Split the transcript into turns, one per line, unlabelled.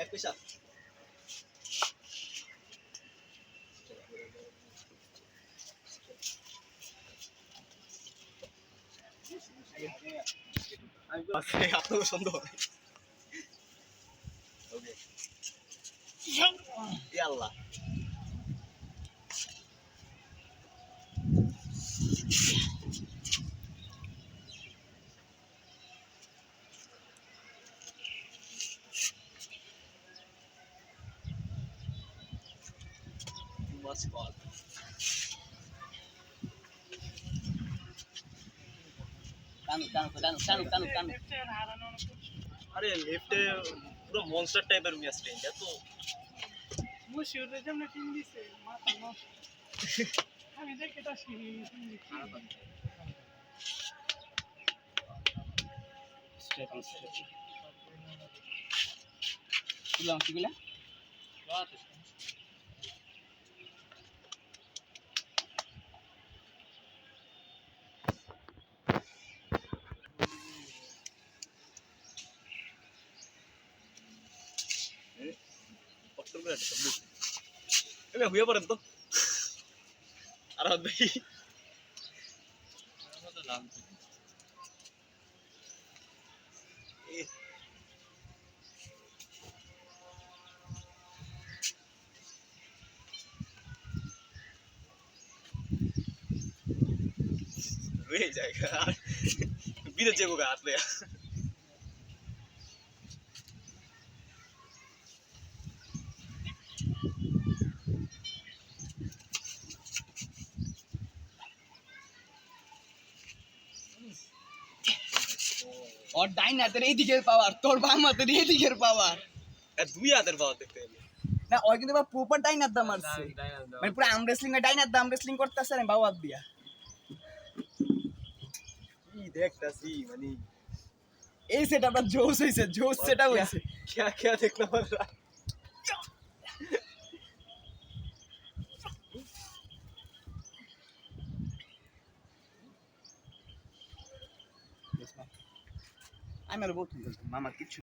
এক পয়সা আপনার সন্দেহ আল্লাহ আরে লেফটে পুরো মনস্টার টাইপের ম্যাচ ট্রেন এত
মুশিউরে যেমন টিম দিছে মাথা নষ্ট আমি দেখে এটা
হয়ে পড়েন তো আর ভাই রয়ে জায়গা বিদেশ যাবো গা আসলে
ওর ডাইন হাতের এই দিকের পাওয়ার তোর বাম হাতের এই দিকের পাওয়ার
দুই হাতের পাওয়া দেখতে গেলে
না ওই কিন্তু প্রপার ডাইন হাত দা মারছে মানে পুরো আর্ম রেসলিং এ ডাইন হাত দা আর্ম রেসলিং করতেছে না বাউ হাত দিয়া
কি দেখতাছি মানে
এই সেটআপটা জোস হইছে জোস সেটআপ হইছে
क्या क्या देखना पड़ रहा है
আমি আর বলতাম মামা কিছু